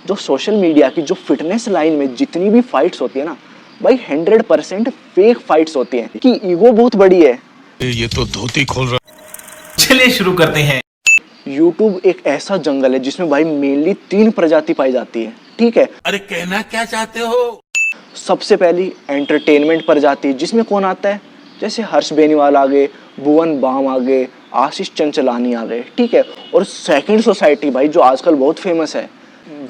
जो social media की जो फिटनेस लाइन में जितनी भी फाइट्स होती है ना भाई 100% फेक फाइट्स होती हैं कि ईगो बहुत बड़ी है। ये तो धोती खोल रहा। चलिए शुरू करते हैं। यूट्यूब एक ऐसा जंगल है जिसमें भाई मेनली 3 प्रजाति पाई जाती है, ठीक है। अरे कहना क्या चाहते हो? सबसे पहली एंटरटेनमेंट प्रजाति, जिसमें कौन आता है, जैसे हर्ष बेनीवाल आ गए, भुवन बाम आ गए, आशीष चंचलानी आ गए, ठीक है। और सेकंड सोसाइटी भाई जो आजकल बहुत फेमस है,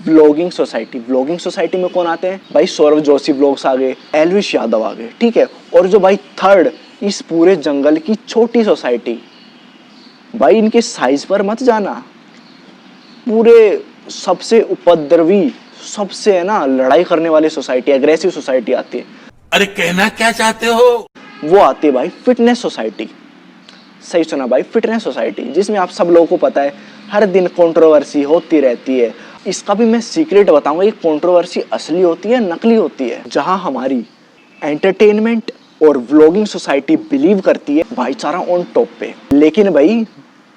व्लॉगिंग सोसाइटी। व्लॉगिंग सोसाइटी में कौन आते हैं भाई, सौरभ जोशी व्लॉग्स आ गए, एलविश यादव आ गए, ठीक है। और जो भाई थर्ड इस पूरे जंगल की छोटी सोसाइटी, भाई इनके साइज पर मत जाना, पूरे सबसे उपद्रवी, सबसे है ना लड़ाई करने वाली सोसाइटी, एग्रेसिव सोसाइटी आती है। अरे कहना क्या चाहते हो? वो आती है भाई फिटनेस सोसाइटी। सही सुना भाई, फिटनेस सोसाइटी, जिसमें आप सब लोगों को पता है हर दिन कंट्रोवर्सी होती रहती है। इसका भी मैं सीक्रेट बताऊंगा, ये कंट्रोवर्सी असली होती है नकली होती है। जहां हमारी एंटरटेनमेंट और व्लॉगिंग सोसाइटी बिलीव करती है भाईचारा ऑन टॉप पे, लेकिन भाई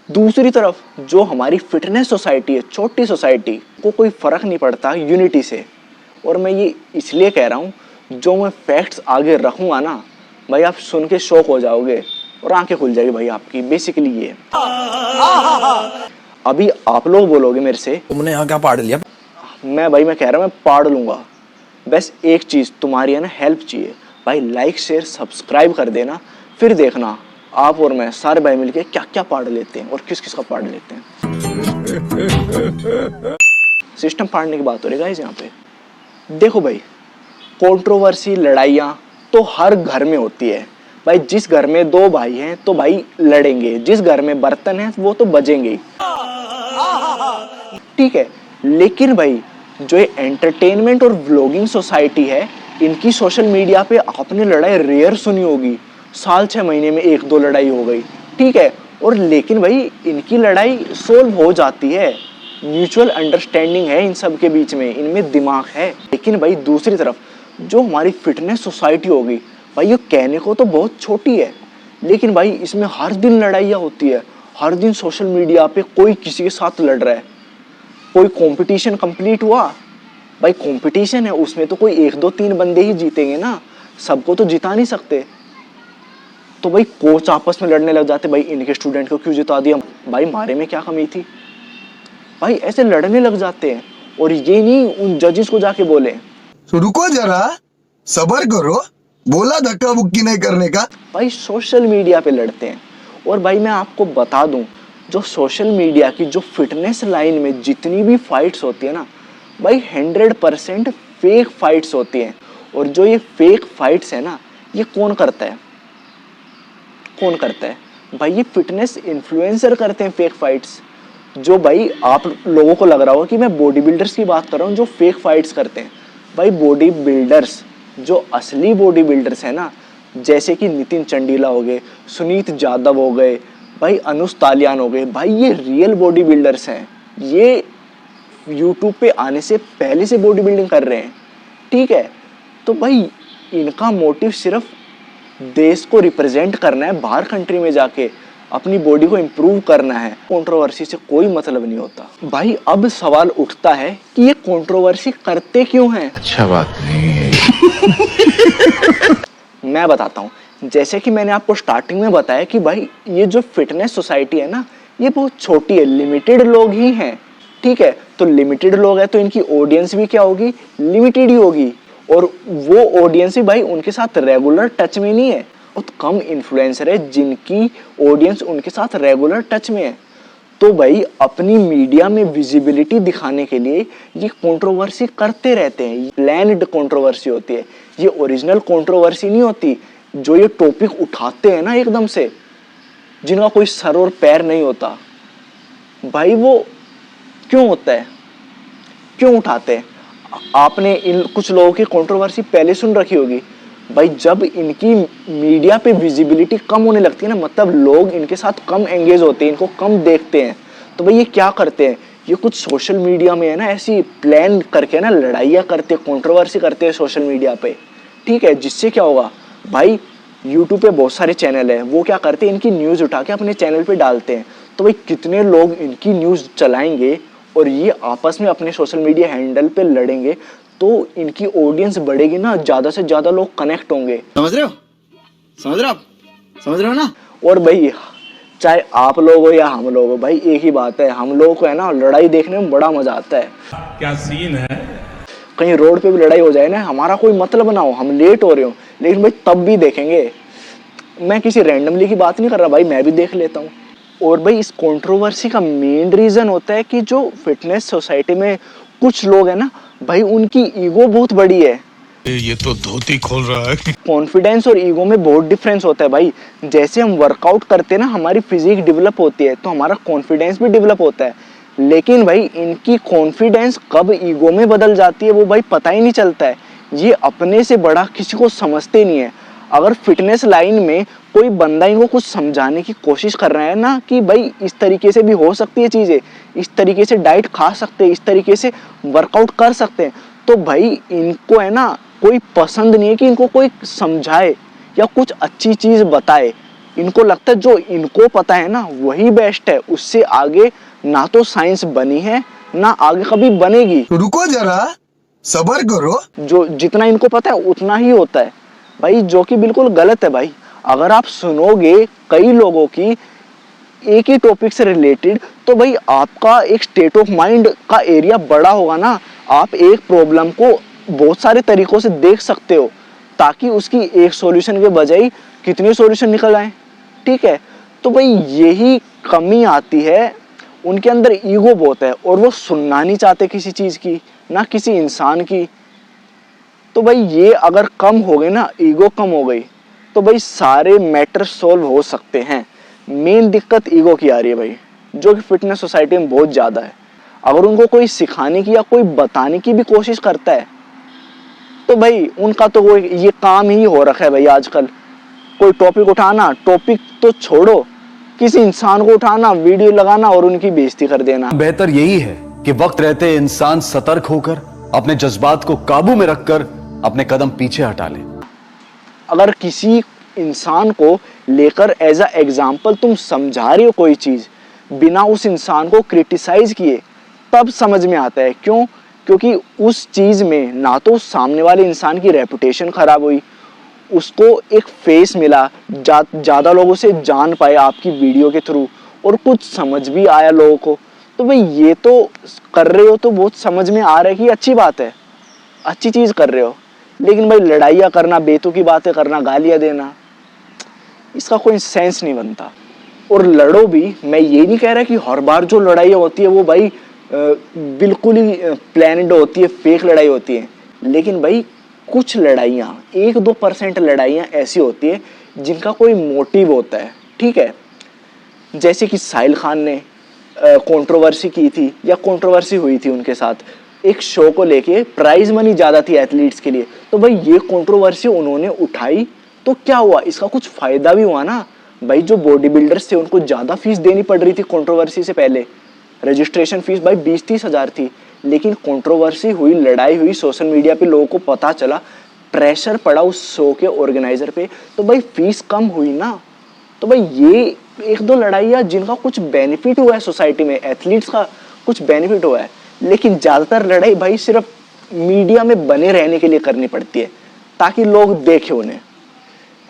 दूसरी तरफ जो हमारी फिटनेस सोसाइटी है, छोटी सोसाइटी को कोई फर्क नहीं पड़ता यूनिटी से। और मैं ये इसलिए कह रहा हूँ, जो मैं फैक्ट्स आगे रखूंगा ना भाई आप सुन के शॉक हो जाओगे और आंखें खुल जाएगी भाई आपकी। बेसिकली ये अभी आप लोग बोलोगे मेरे से तुमने यहाँ क्या पाड़ लिया? मैं कह रहा हूँ मैं पाड़ लूंगा। बस एक चीज तुम्हारी है ना हेल्प चाहिए भाई, लाइक शेयर सब्सक्राइब कर देना, फिर देखना आप और मैं सारे भाई मिलके क्या क्या पाड़ लेते हैं और किस किस का पाड़ लेते हैं। सिस्टम पाड़ने की बात हो रही है गाइस यहाँ पे। देखो भाई, कंट्रोवर्सी लड़ाइयाँ तो हर घर में होती है भाई। जिस घर में 2 भाई हैं तो भाई लड़ेंगे, जिस घर में बर्तन है वो तो बजेंगे, ठीक है। लेकिन भाई जो ये एंटरटेनमेंट और व्लॉगिंग सोसाइटी है, इनकी सोशल मीडिया पे आपने लड़ाई रेयर सुनी होगी, साल 6 महीने में 1-2 लड़ाई हो गई, ठीक है। और लेकिन भाई इनकी लड़ाई सोल्व हो जाती है, म्यूचुअल अंडरस्टैंडिंग है इन सब के बीच में, इनमें दिमाग है। लेकिन भाई दूसरी तरफ जो हमारी फिटनेस सोसाइटी होगी भाई, ये कहने को तो बहुत छोटी है, लेकिन भाई इसमें हर दिन लड़ाइयाँ होती है। हर दिन सोशल मीडिया पे कोई किसी के साथ लड़ रहा है। कोई कंपटीशन कंप्लीट हुआ भाई, कंपटीशन है उसमें तो कोई 1-2-3 बंदे ही जीतेंगे ना, सबको तो जिता नहीं सकते। तो भाई कोच आपस में लड़ने लग जाते, भाई इनके स्टूडेंट को क्यों जिता दिया, भाई हमारे में क्या कमी थी, भाई ऐसे लड़ने लग जाते हैं। और ये नहीं उन जजेस को जाके बोले तो रुको जरा, सब्र करो, बोला धक्का मुक्की नहीं करने का। भाई सोशल मीडिया पे लड़ते हैं। और भाई मैं आपको बता दूं, जो सोशल मीडिया की जो फिटनेस लाइन में जितनी भी फाइट्स होती है ना भाई 100% फेक फाइट्स होती हैं। और जो ये फेक फाइट्स है ना, ये कौन करता है, कौन करता है भाई, ये फिटनेस इन्फ्लुएंसर करते हैं फेक फाइट्स। जो भाई आप लोगों को लग रहा होगा कि मैं बॉडी बिल्डर्स की बात कर रहा हूँ जो फेक फाइट्स करते हैं। भाई बॉडी बिल्डर्स, जो असली बॉडी बिल्डर्स है ना, जैसे कि नितिन चंडीला हो गए, सुनीत जाधव हो गए, भाई अनुष तालियान हो गए, भाई ये रियल बॉडी बिल्डर्स हैं। ये यूट्यूब पे आने से पहले से बॉडी बिल्डिंग कर रहे हैं, ठीक है। तो भाई इनका मोटिव सिर्फ देश को रिप्रेजेंट करना है, बाहर कंट्री में जाके अपनी बॉडी को इम्प्रूव करना है। कंट्रोवर्सी से कोई मतलब नहीं होता भाई। अब सवाल उठता है कि ये कंट्रोवर्सी करते क्यों हैं। अच्छा बात नहीं है। मैं बताता हूँ, जैसे कि मैंने आपको स्टार्टिंग में बताया कि भाई ये जो फिटनेस सोसाइटी है ना, ये बहुत छोटी है, लिमिटेड लोग ही हैं, ठीक है। तो लिमिटेड लोग हैं तो इनकी ऑडियंस भी क्या होगी, लिमिटेड ही होगी। और वो ऑडियंस भी भाई उनके साथ रेगुलर टच में नहीं है, बहुत कम इन्फ्लुएंसर है जिनकी ऑडियंस उनके साथ रेगुलर टच में है। तो भाई अपनी मीडिया में विजिबिलिटी दिखाने के लिए ये कंट्रोवर्सी करते रहते हैं। प्लान्ड कंट्रोवर्सी होती है, ये ओरिजिनल कंट्रोवर्सी नहीं होती। जो ये टॉपिक उठाते हैं ना एकदम से, जिनका कोई सर और पैर नहीं होता, भाई वो क्यों होता है, क्यों उठाते हैं। आपने इन कुछ लोगों की कंट्रोवर्सी पहले सुन रखी होगी भाई। जब इनकी मीडिया पे विजिबिलिटी कम होने लगती है ना, मतलब लोग इनके साथ कम एंगेज होते हैं, इनको कम देखते हैं, तो भाई ये क्या करते हैं, ये कुछ सोशल मीडिया में है ना ऐसी प्लान करके ना लड़ाइयाँ करते हैं, कंट्रोवर्सी करते हैं सोशल मीडिया पे, ठीक है। जिससे क्या होगा भाई, यूट्यूब पे बहुत सारे चैनल है, वो क्या करते हैं, इनकी न्यूज़ उठा के अपने चैनल पे डालते हैं। तो भाई कितने लोग इनकी न्यूज़ चलाएंगे और ये आपस में अपने सोशल मीडिया हैंडल पे लड़ेंगे तो इनकी ऑडियंस बढ़ेगी ना, ज़्यादा से ज़्यादा लोग कनेक्ट होंगे। समझ रहे हो? समझ रहे हो आप? समझ रहे हो ना? और भाई चाहे आप लोग हो या हम लोग हो, भाई एक ही बात है, हम लोगों को है ना लड़ाई देखने में बड़ा मजा आता है। क्या सीन है? कहीं रोड पे भी लड़ाई हो जाए ना, हमारा कोई मतलब ना हो, हम लेट हो रहे हो, लेकिन भाई तब भी देखेंगे। मैं किसी रैंडमली की बात नहीं कर रहा भाई, मैं भी देख लेता हूँ। और भाई इस कंट्रोवर्सी का मेन रीज़न होता है कि जो फिटनेस सोसाइटी में कुछ लोग हैं ना भाई, उनकी ईगो बहुत बड़ी है। ये तो धोती खोल रहा है। कॉन्फिडेंस और ईगो में बहुत डिफरेंस होता है भाई। जैसे हम वर्कआउट करते हैं ना, हमारी फिजिक डेवलप होती है तो हमारा कॉन्फिडेंस भी डेवलप होता है, लेकिन भाई इनकी कॉन्फिडेंस कब ईगो में बदल जाती है वो भाई पता ही नहीं चलता है। ये अपने से बड़ा किसी को समझते नहीं है। अगर फिटनेस लाइन में कोई बंदा इनको कुछ समझाने की कोशिश कर रहा है ना कि भाई इस तरीके से भी हो सकती है चीज़ें, इस तरीके से डाइट खा सकते हैं, इस तरीके से वर्कआउट कर सकते हैं, तो भाई इनको है ना कोई पसंद नहीं है कि इनको कोई समझाए या कुछ अच्छी चीज़ बताए। इनको लगता है जो इनको पता है ना वही बेस्ट है, उससे आगे ना तो साइंस बनी है ना आगे कभी बनेगी। रुको जरा, सबर करो। जो जितना इनको पता है उतना ही होता है भाई, जो कि बिल्कुल गलत है भाई। अगर आप सुनोगे कई लोगों की एक ही टॉपिक से रिलेटेड, तो भाई आपका एक स्टेट ऑफ माइंड का एरिया बड़ा होगा ना। आप एक प्रॉब्लम को बहुत सारे तरीकों से देख सकते हो ताकि उसकी एक सॉल्यूशन के बजाय कितने सॉल्यूशन निकल आए। ठीक है, तो भाई यही कमी आती है, उनके अंदर ईगो बहुत है और वो सुनना नहीं चाहते किसी चीज़ की, ना किसी इंसान की। तो भाई ये अगर कम हो गई ना, ईगो कम हो गई, तो भाई सारे मैटर सॉल्व हो सकते हैं। मेन दिक्कत ईगो की आ रही है भाई, जो कि फिटनेस सोसाइटी में बहुत ज़्यादा है। अगर उनको कोई सिखाने की या कोई बताने की भी कोशिश करता है तो भाई उनका तो वो ये काम ही हो रखा है भाई आजकल। कोई टॉपिक उठाना, टॉपिक तो छोड़ो, किसी इंसान को उठाना, वीडियो लगाना और उनकी बेइज्जती कर देना। बेहतर यही है कि वक्त रहते इंसान सतर्क होकर अपने जज्बात को काबू में रखकर अपने कदम पीछे हटा ले। अगर किसी इंसान को लेकर एज अ एग्जाम्पल तुम समझा रहे हो कोई चीज़ बिना उस इंसान को क्रिटिसाइज किए, तब समझ में आता है। क्यों? क्योंकि उस चीज़ में ना तो सामने वाले इंसान की रेपुटेशन खराब हुई, उसको एक फेस मिला, ज़्यादा लोगों से जान पाए आपकी वीडियो के थ्रू, और कुछ समझ भी आया लोगों को। तो भाई ये तो कर रहे हो तो बहुत समझ में आ रहा है कि अच्छी बात है, अच्छी चीज़ कर रहे हो, लेकिन भाई लड़ाइयाँ करना, बेतुकी बातें करना, गालियाँ देना, इसका कोई सेंस नहीं बनता। और लड़ो भी, मैं ये नहीं कह रहा कि हर बार जो लड़ाइयाँ होती है वो भाई बिल्कुल ही प्लान्ड होती है, फेक लड़ाई होती है, लेकिन भाई कुछ लड़ाइयाँ 1-2% लड़ाइयाँ ऐसी होती है जिनका कोई मोटिव होता है। ठीक है, जैसे कि साहिल खान ने कंट्रोवर्सी की थी या कंट्रोवर्सी हुई थी उनके साथ एक शो को लेके, प्राइज मनी ज़्यादा थी एथलीट्स के लिए, तो भाई ये कंट्रोवर्सी उन्होंने उठाई तो क्या हुआ, इसका कुछ फ़ायदा भी हुआ ना भाई। जो बॉडी बिल्डर्स थे उनको ज़्यादा फीस देनी पड़ रही थी कंट्रोवर्सी से पहले, रजिस्ट्रेशन फीस भाई 20-30 हज़ार थी, लेकिन कंट्रोवर्सी हुई, लड़ाई हुई, सोशल मीडिया पे लोगों को पता चला, प्रेशर पड़ा उस शो के ऑर्गेनाइजर पे, तो भाई फीस कम हुई ना। तो भाई ये 1-2 लड़ाइयाँ जिनका कुछ बेनिफिट हुआ है सोसाइटी में, एथलीट्स का कुछ बेनिफिट हुआ है, लेकिन ज़्यादातर लड़ाई भाई सिर्फ मीडिया में बने रहने के लिए करनी पड़ती है ताकि लोग देखें उन्हें।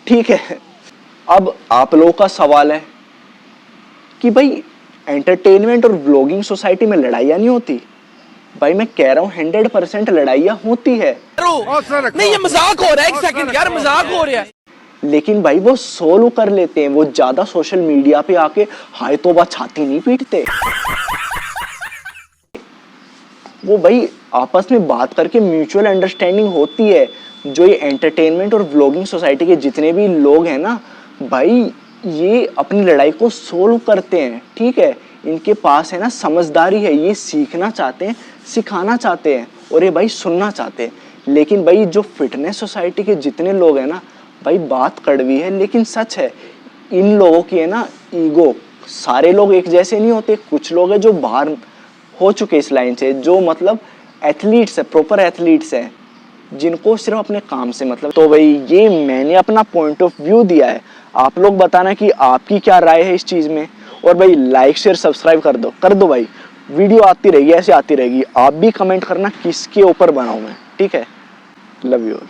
ठीक है, अब आप लोगों का सवाल है कि भाई एंटरटेनमेंट और व्लॉगिंग सोसाइटी में लड़ाइयाँ नहीं होती। भाई मैं कह रहा हूँ 100% लड़ाइयाँ होती है। नहीं, ये मजाक हो रहा है। एक सेकंड यार, मजाक हो रहा है। लेकिन भाई वो सोल्व कर लेते हैं, वो ज्यादा सोशल मीडिया पे आके हाय तौबा छाती नहीं पीटते। वो भाई आपस में बात करके म्यूचुअल अंडरस्टैंडिंग होती है। जो ये एंटरटेनमेंट और व्लॉगिंग सोसाइटी के जितने भी लोग हैं ना भाई, ये अपनी लड़ाई को सोल्व करते हैं। ठीक है, इनके पास है ना समझदारी है, ये सीखना चाहते हैं, सिखाना चाहते हैं, और ये भाई सुनना चाहते हैं। लेकिन भाई जो फिटनेस सोसाइटी के जितने लोग हैं ना भाई, बात कड़वी है लेकिन सच है, इन लोगों की है ना ईगो, सारे लोग एक जैसे नहीं होते। कुछ लोग हैं जो बाहर हो चुके इस लाइन से, जो मतलब एथलीट्स है, प्रॉपर एथलीट्स हैं, जिनको सिर्फ अपने काम से मतलब। तो भाई ये मैंने अपना पॉइंट ऑफ व्यू दिया है, आप लोग बताना कि आपकी क्या राय है इस चीज़ में। और भाई लाइक शेयर सब्सक्राइब कर दो भाई। वीडियो आती रहेगी, ऐसे आती रहेगी। आप भी कमेंट करना किसके ऊपर बनाऊं मैं, ठीक है। Love you all.